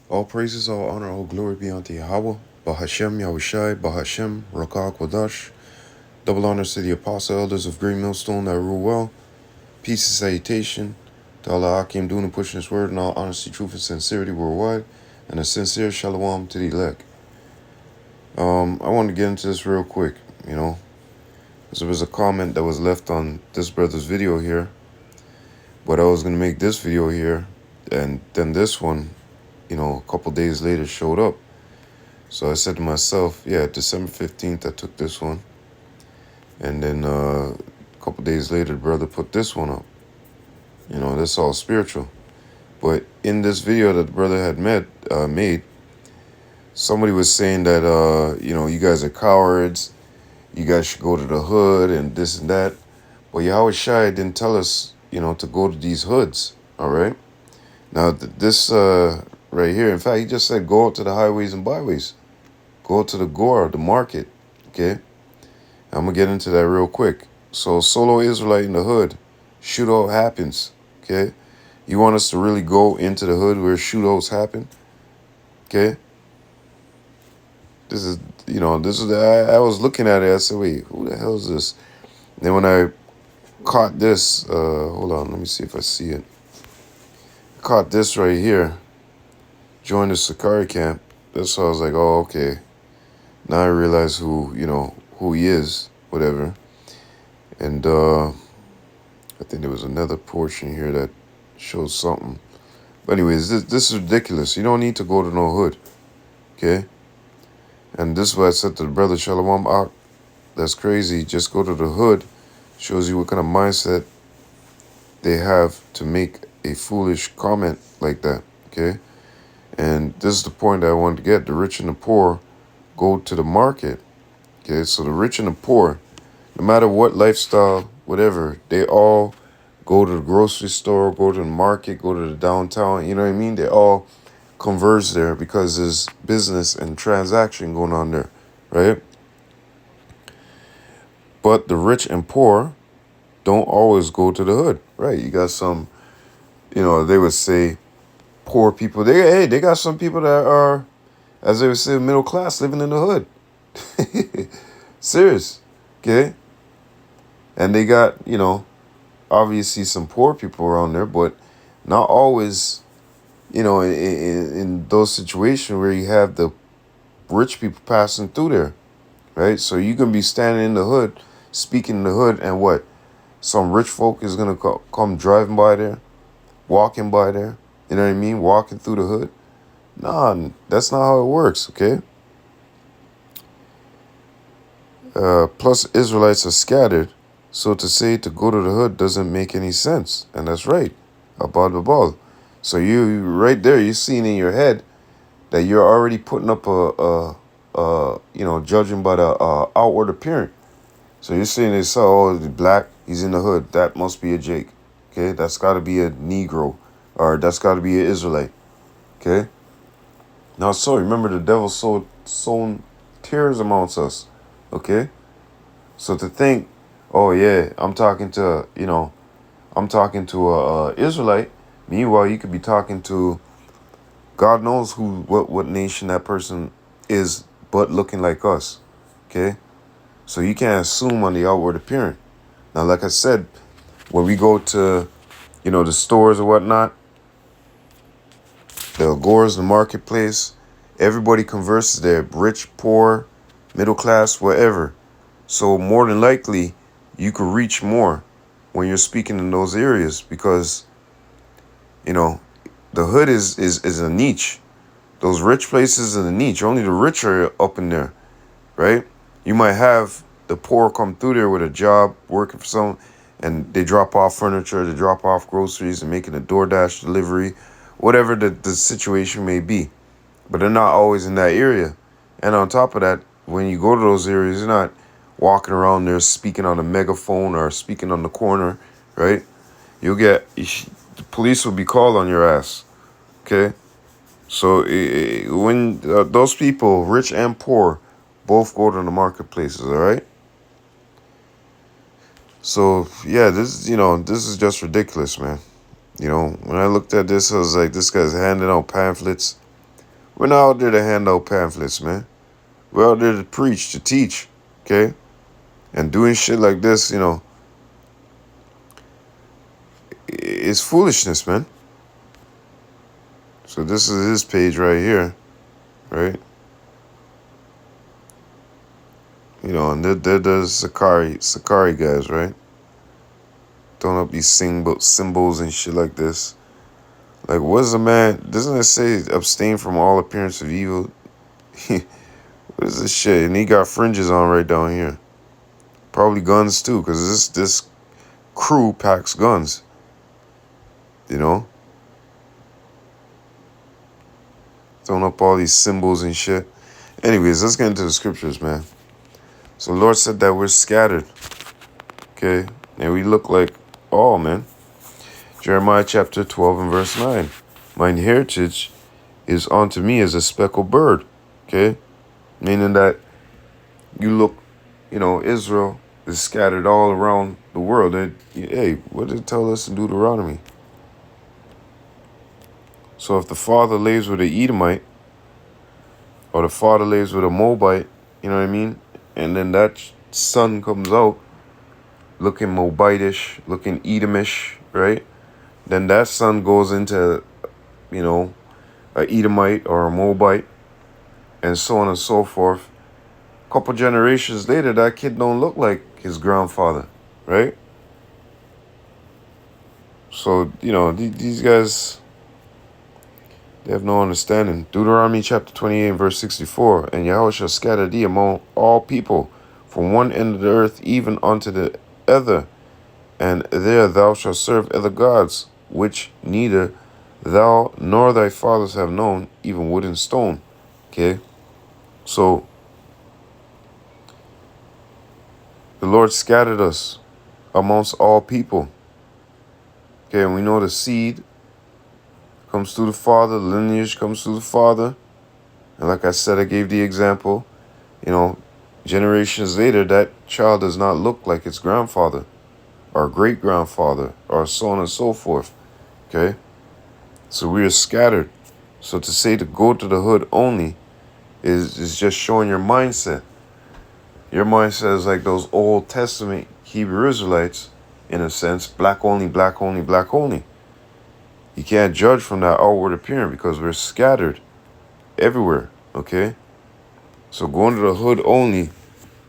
All praises, all honor, all glory be unto Yahweh, Bahashem Yahushai, Bahashem Rakak Wadash. Double honors to the apostle elders of Green Millstone that rule well. Peace and salutation to Allah Akim doing and pushing his word in all honesty, truth, and sincerity worldwide. And a sincere shalom to the elect. I want to get into this real quick, because there was a comment that was left on this brother's video here. But I was going to make this video here, and then this one, a couple days later showed up. So I said to myself, yeah, December 15th, I took this one. And then a couple days later, the brother put this one up. That's all spiritual. But in this video that the brother had made, somebody was saying that, you guys are cowards. You guys should go to the hood and this and that. But Yahweh Shai didn't tell us, to go to these hoods, all right? Now, this right here, in fact, he just said go out to the highways and byways. Go to the gore, the market, okay? I'm going to get into that real quick. So, solo Israelite in the hood, shootout happens, okay? You want us to really go into the hood where shootouts happen, okay? I was looking at it, I said, wait, who the hell is this? And then when I caught this, hold on, let me see if I see it. Caught this right here, joined the Sakari camp. That's why I was like, oh, okay. Now I realize who he is, whatever. And I think there was another portion here that shows something. But anyways, this is ridiculous. You don't need to go to no hood, okay? And this is what I said to the brother Shalom Ak. That's crazy. Just go to the hood. Shows you what kind of mindset they have to make a foolish comment like that, okay? And this is the point that I wanted to get. The rich and the poor go to the market, okay? So the rich and the poor, no matter what lifestyle, whatever, they all go to the grocery store, go to the market, go to the downtown, you know what I mean? They all converge there because there's business and transaction going on there, right? But the rich and poor don't always go to the hood, right? You got some, they would say poor people. They got some people that are, as they would say, middle class living in the hood. Serious, okay? And they got, obviously some poor people around there, but not always, in those situations where you have the rich people passing through there, right? So you can be standing in the hood, speaking in the hood, and what? Some rich folk is going to come driving by there, walking by there, you know what I mean? Walking through the hood. Nah, that's not how it works, okay? Plus, Israelites are scattered, so to say to go to the hood doesn't make any sense. And that's right, abal. So you right there, you're seeing in your head that you're already putting up judging by the outward appearance. So you're saying this, oh, the black, he's in the hood. That must be a Jake, okay? That's got to be a Negro, or that's got to be an Israelite, okay? Now, so remember, the devil sown tears amongst us, okay? So to think, oh yeah, I'm talking to a Israelite. Meanwhile, you could be talking to God knows what nation that person is, but looking like us, okay? So you can't assume on the outward appearance. Now, like I said, when we go to, the stores or whatnot, the agores, the marketplace, everybody converses there, rich, poor, middle class, whatever. So more than likely, you could reach more when you're speaking in those areas because, the hood is a niche. Those rich places are a niche. Only the rich are up in there, right? You might have the poor come through there with a job, working for someone, and they drop off furniture, they drop off groceries, and making a DoorDash delivery, whatever the situation may be. But they're not always in that area. And on top of that, when you go to those areas, you're not walking around there speaking on a megaphone or speaking on the corner, right? The police will be called on your ass, okay? So when those people, rich and poor, both go to the marketplaces, all right? So, yeah, this is just ridiculous, man. When I looked at this, I was like, this guy's handing out pamphlets. We're not out there to hand out pamphlets, man. We're out there to preach, to teach, okay? And doing shit like this, is foolishness, man. So this is his page right here, right? And they're the Sakari guys, right? Throwing up these symbols and shit like this. Like, what is a man? Doesn't it say abstain from all appearance of evil? What is this shit? And he got fringes on right down here. Probably guns too, because this crew packs guns. Throwing up all these symbols and shit. Anyways, let's get into the scriptures, man. So the Lord said that we're scattered. Okay? And we look like all, man. Jeremiah chapter 12 and verse 9. Mine heritage is unto me as a speckled bird. Okay? Meaning that you look, Israel is scattered all around the world. And, hey, what did it tell us in Deuteronomy? So if the father lays with an Edomite, or the father lays with a Moabite, you know what I mean? And then that son comes out looking Moabitish, looking Edomish, right? Then that son goes into, a Edomite or a Moabite, and so on and so forth. A couple generations later, that kid don't look like his grandfather, right? So, these guys, they have no understanding. Deuteronomy chapter 28 verse 64. And Yahweh shall scatter thee among all people, from one end of the earth even unto the other. And there thou shalt serve other gods, which neither thou nor thy fathers have known, even wood and stone. Okay? So, the Lord scattered us amongst all people. Okay, and we know the seed comes through the father, the lineage comes through the father. And like I said, I gave the example, generations later, that child does not look like its grandfather or great-grandfather or so on and so forth. Okay? So we are scattered. So to say to go to the hood only is just showing your mindset. Your mindset is like those Old Testament Hebrew Israelites, in a sense, black only, black only, black only. You can't judge from that outward appearance because we're scattered everywhere, okay? So going to the hood only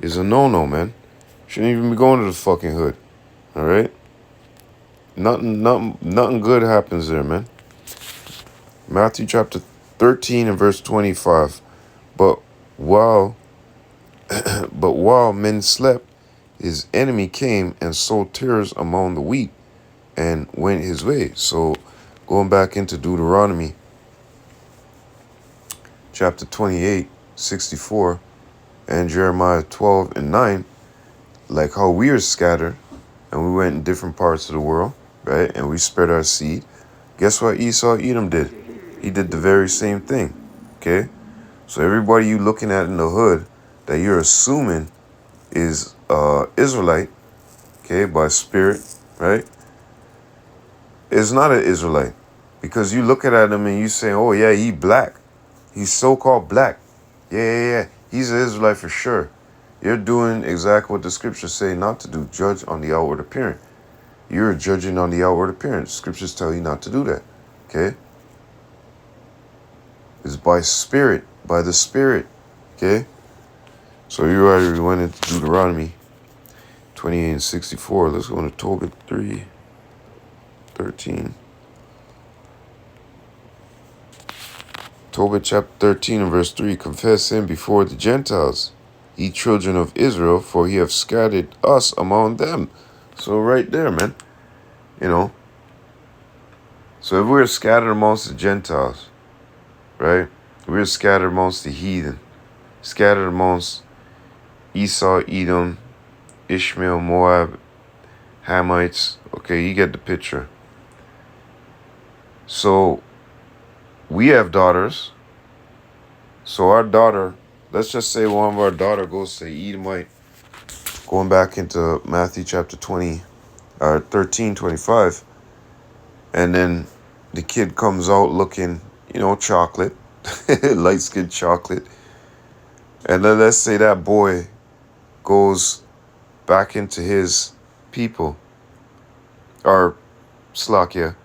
is a no-no, man. Shouldn't even be going to the fucking hood, all right? Nothing good happens there, man. Matthew chapter 13 and verse 25. But while men slept, his enemy came and sowed tares among the wheat and went his way. So going back into Deuteronomy chapter 28, 64, and Jeremiah 12 and 9, like how we are scattered and we went in different parts of the world, right? And we spread our seed. Guess what Edom did? He did the very same thing, okay? So everybody you looking at in the hood that you're assuming is Israelite, okay, by spirit, right? Is not an Israelite, because you looking at him and you saying, oh yeah, he black. He's so-called black. Yeah. He's an Israelite for sure. You're doing exactly what the scriptures say not to do. Judge on the outward appearance. You're judging on the outward appearance. Scriptures tell you not to do that, okay? It's by spirit, by the spirit, okay? So you already went into Deuteronomy 28 and 64. Let's go into Tobit 3, 13. Tobit chapter 13 and verse 3. Confess him before the Gentiles, ye children of Israel, for he hath scattered us among them. So right there, man, So if we're scattered amongst the Gentiles, right? We're scattered amongst the heathen, scattered amongst Esau, Edom, Ishmael, Moab, Hamites. Okay, you get the picture. So we have daughters. So our daughter, let's just say one of our daughter goes to Edomite, going back into Matthew chapter 13, 25. And then the kid comes out looking, chocolate. light-skinned chocolate. And then let's say that boy goes back into his people, or Slakia,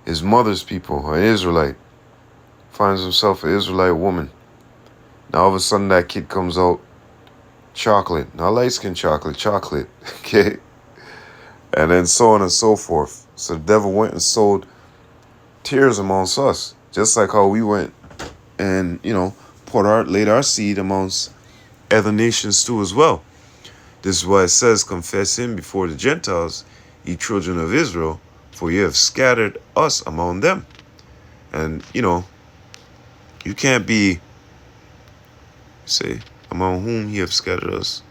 his mother's people, an Israelite, finds himself an Israelite woman. Now all of a sudden that kid comes out chocolate, not light-skinned chocolate, chocolate, okay? And then so on and so forth. So the devil went and sowed tears amongst us, just like how we went and, laid our seed amongst other nations too as well. This is why it says, confess him before the Gentiles, ye children of Israel, for ye have scattered us among them. And, you can't be, say, among whom ye have scattered us.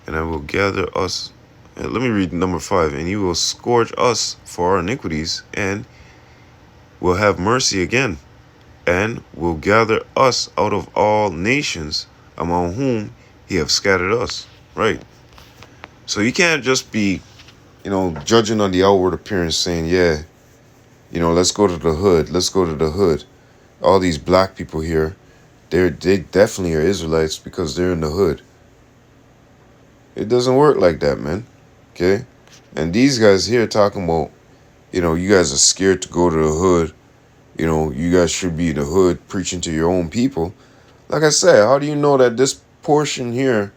And I will gather us. Let me read number 5. And you will scourge us for our iniquities, and will have mercy again, and will gather us out of all nations among whom he have scattered us. Right. So you can't just be, judging on the outward appearance, saying, yeah, let's go to the hood. Let's go to the hood. All these black people here, they definitely are Israelites because they're in the hood. It doesn't work like that, man. Okay? And these guys here talking about, you guys are scared to go to the hood. You guys should be in the hood preaching to your own people. Like I said, how do you know that this portion here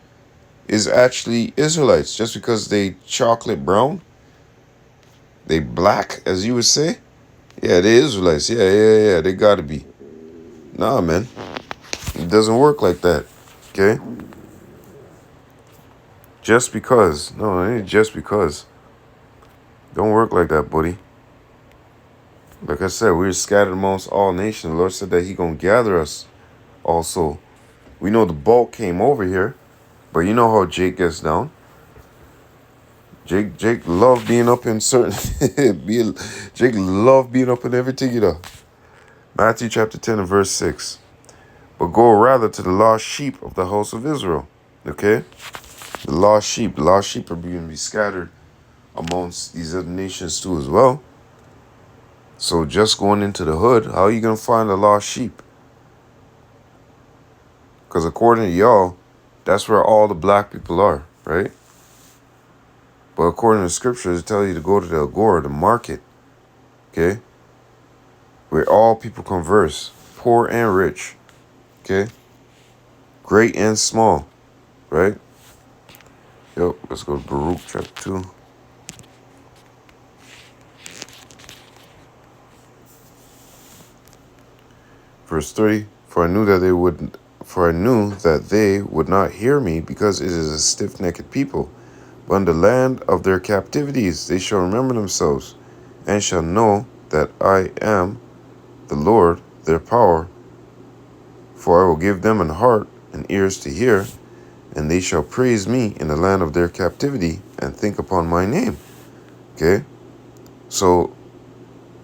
is actually Israelites? Just because they chocolate brown? They black, as you would say? Yeah, they Israelites. Yeah. They gotta be. Nah, man. It doesn't work like that. Okay? Just because. No, it ain't just because. Don't work like that, buddy. Like I said, we're scattered amongst all nations. The Lord said that he gonna gather us also. We know the bulk came over here, but you know how Jake gets down. Jake love being up in certain Jake love being up in everything, Matthew chapter 10 and verse 6. But go rather to the lost sheep of the house of Israel. Okay? The lost sheep. The lost sheep are being be scattered amongst these other nations too as well. So just going into the hood, how are you going to find the lost sheep? Because according to y'all, that's where all the black people are, right? But according to the scriptures, it tells you to go to the agora, the market, okay? Where all people converse, poor and rich, okay? Great and small, right? Yep, let's go to Baruch chapter 2. Verse 30, For I knew that they would not hear me, because it is a stiff-necked people. But in the land of their captivities they shall remember themselves, and shall know that I am the Lord their power. For I will give them an heart and ears to hear, and they shall praise me in the land of their captivity, and think upon my name. Okay? So,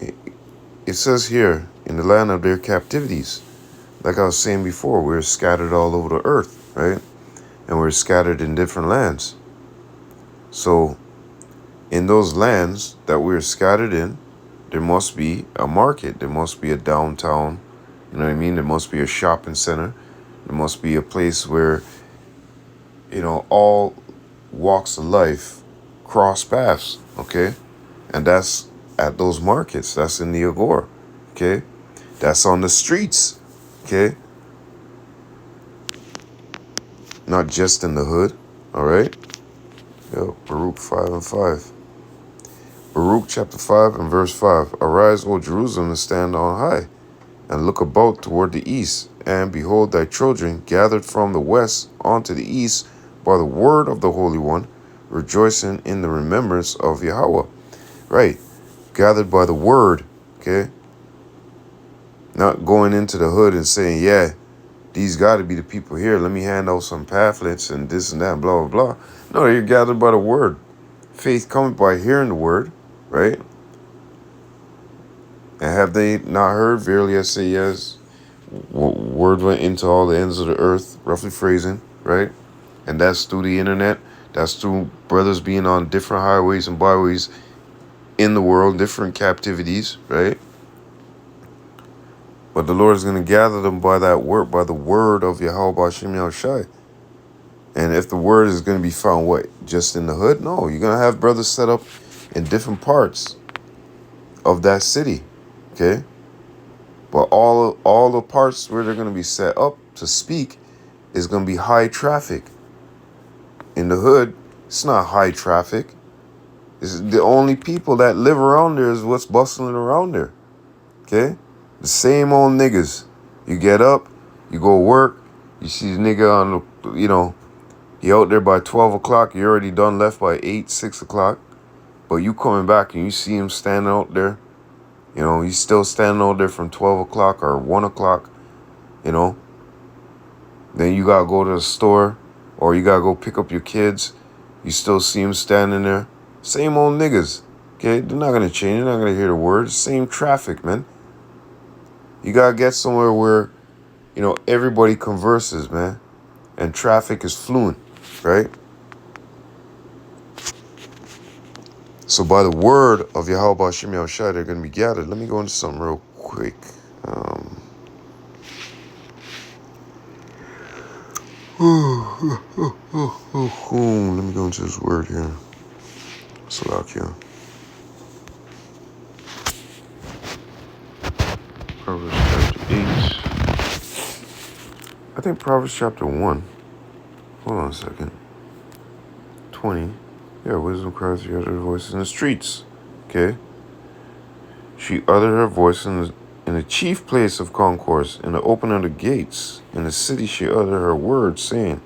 it says here, in the land of their captivities. Like I was saying before, we're scattered all over the earth, right? And we're scattered in different lands. So, in those lands that we're scattered in, there must be a market. There must be a downtown. You know what I mean? There must be a shopping center. There must be a place where, all walks of life cross paths, okay? And that's at those markets. That's in the agora, okay? That's on the streets, okay? Not just in the hood, all right? Baruch 5 and 5. Baruch chapter 5 and verse 5. Arise, O Jerusalem, and stand on high, and look about toward the east. And behold, thy children gathered from the west unto the east by the word of the Holy One, rejoicing in the remembrance of Yahweh. Right. Gathered by the word, okay? Not going into the hood and saying, yeah, these got to be the people here. Let me hand out some pamphlets and this and that, and blah, blah, blah. No, you're gathered by the word. Faith cometh by hearing the word, right? And have they not heard? Verily I say yes. Word went into all the ends of the earth, roughly phrasing, right? And that's through the internet. That's through brothers being on different highways and byways in the world, different captivities, right? But the Lord is going to gather them by that word, by the word of Yahweh Hashem Yahushai. And if the word is going to be found, what, just in the hood? No, you're going to have brothers set up in different parts of that city, okay? But all the parts where they're going to be set up to speak is going to be high traffic. In the hood, it's not high traffic. It's the only people that live around there is what's bustling around there, okay? The same old niggas. You get up, you go work, you see the nigga on the, he out there by 12 o'clock, you already done left by 8, 6 o'clock. But you coming back and you see him standing out there. He's still standing out there from 12 o'clock or 1 o'clock, Then you got to go to the store or you got to go pick up your kids. You still see him standing there. Same old niggas, okay? They're not going to change. They're not going to hear the words. Same traffic, man. You got to get somewhere where, everybody converses, man. And traffic is fluent, right? So by the word of Yahweh Hashem Yahushai, they're going to be gathered. Let me go into something real quick. Let me go into this word here. Salakia. Proverbs chapter 8. I think Proverbs chapter 1. Hold on a second. 20. Yeah, wisdom cries, she uttered her voice in the streets. Okay? She uttered her voice in the chief place of concourse, in the opening of the gates. In the city she uttered her words, saying,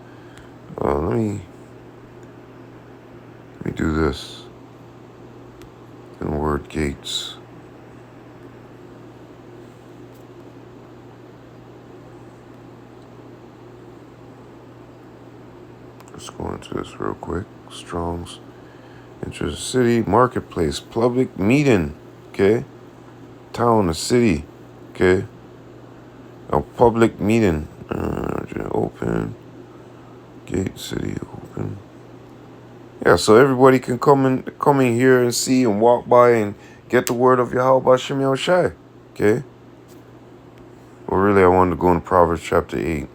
let me do this. In the word gates. Let's go into this real quick. Strong's. Enter the city, marketplace, public meeting, okay? Town, a city, okay? A public meeting. Open. Gate, city, open. Yeah, so everybody can come in here and see and walk by and get the word of Yahweh Hashem Yahushai, okay? Well, really, I wanted to go into Proverbs chapter 8.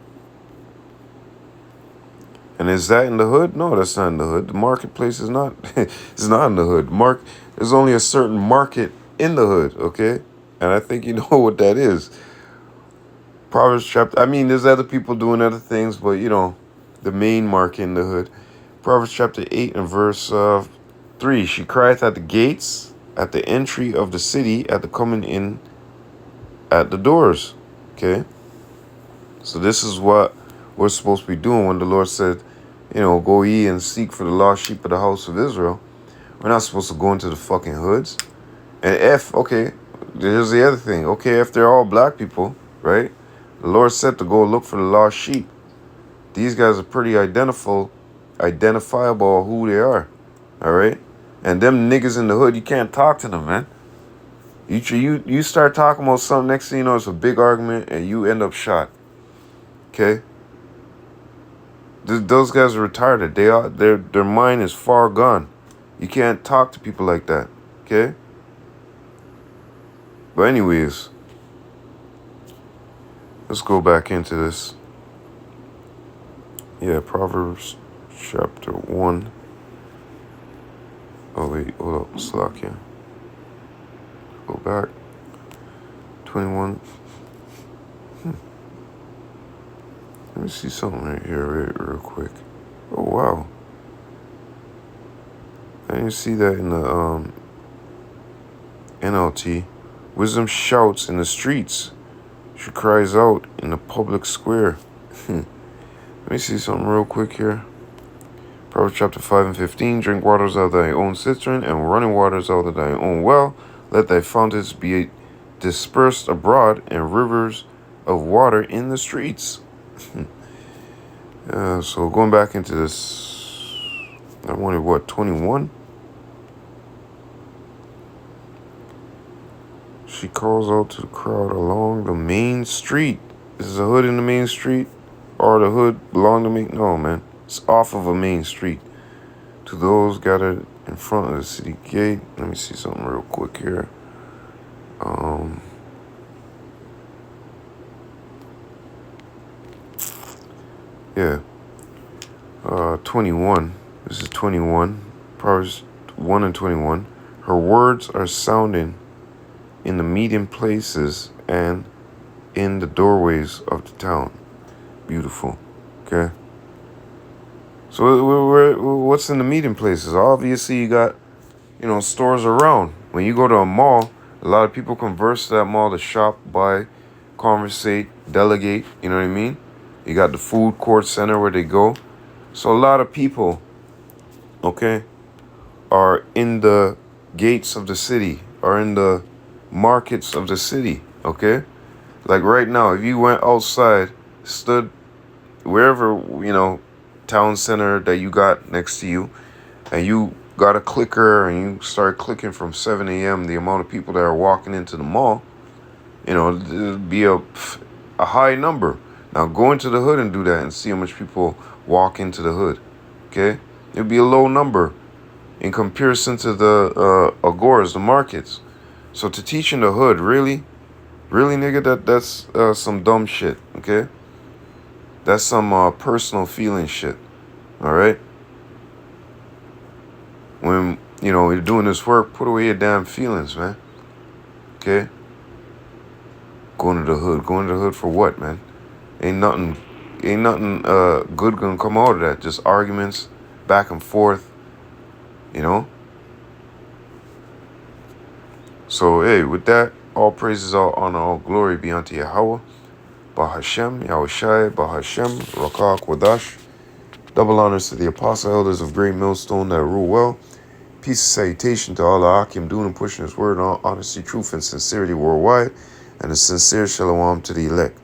And is that in the hood? No, that's not in the hood. The marketplace is not. It's not in the hood. There's only a certain market in the hood, okay? And I think you know what that is. Proverbs chapter. I mean, there's other people doing other things, but the main market in the hood. Proverbs chapter 8 and verse 3. She crieth at the gates, at the entry of the city, at the coming in, at the doors. Okay. So this is what we're supposed to be doing when the Lord said, go ye and seek for the lost sheep of the house of Israel. We're not supposed to go into the fucking hoods. And here's the other thing. Okay, if they're all black people, right? The Lord said to go look for the lost sheep. These guys are pretty identifiable who they are. All right? And them niggas in the hood, you can't talk to them, man. You start talking about something, next thing you know, it's a big argument and you end up shot. Okay? Those guys are retarded. Their mind is far gone. You can't talk to people like that. Okay? But anyways, let's go back into this. Yeah, Proverbs chapter 1. Oh wait, hold up, Slakia. Go back. 21. Let me see something right here real quick. Oh, wow. I didn't see that in the NLT. Wisdom shouts in the streets. She cries out in the public square. Let me see something real quick here. Proverbs chapter 5 and 15. Drink waters out of thy own cistern, and running waters out of thy own well. Let thy fountains be dispersed abroad, and rivers of water in the streets. So going back into this, I wanted 21? She calls out to the crowd along the main street. Is the hood in the main street? Or the hood belong to me? No, man. It's off of a main street. To those gathered in front of the city gate. Let me see something real quick here. Yeah. 21. This is 21. Proverbs 1 and 21. Her words are sounding in the meeting places and in the doorways of the town. Beautiful. Okay. So what's in the meeting places? Obviously, you got, stores around. When you go to a mall, a lot of people converse to that mall to shop, buy, conversate, delegate. You know what I mean? You got the food court center where they go. So a lot of people, okay, are in the gates of the city, are in the markets of the city, okay? Like right now, if you went outside, stood wherever, town center that you got next to you, and you got a clicker and you start clicking from 7 a.m., the amount of people that are walking into the mall, it'd be a high number. Now go into the hood and do that and see how much people walk into the hood, okay? It'd be a low number in comparison to the agoras, the markets. So to teach in the hood, really, nigga, that's some dumb shit, okay? That's some personal feeling shit, all right? When, you're doing this work, put away your damn feelings, man, okay? Going to the hood. Going to the hood for what, man? Ain't nothing good gonna come out of that. Just arguments, back and forth, So, hey, with that, all praises, all honor, all glory be unto Yahweh, Bahashem, Yahushai, Bahashem, Rakah, Kwadash. Double honors to the apostle elders of Great Millstone that rule well. Peace and salutation to all the Akim doing and pushing his word in all honesty, truth, and sincerity worldwide. And a sincere shalom to the elect.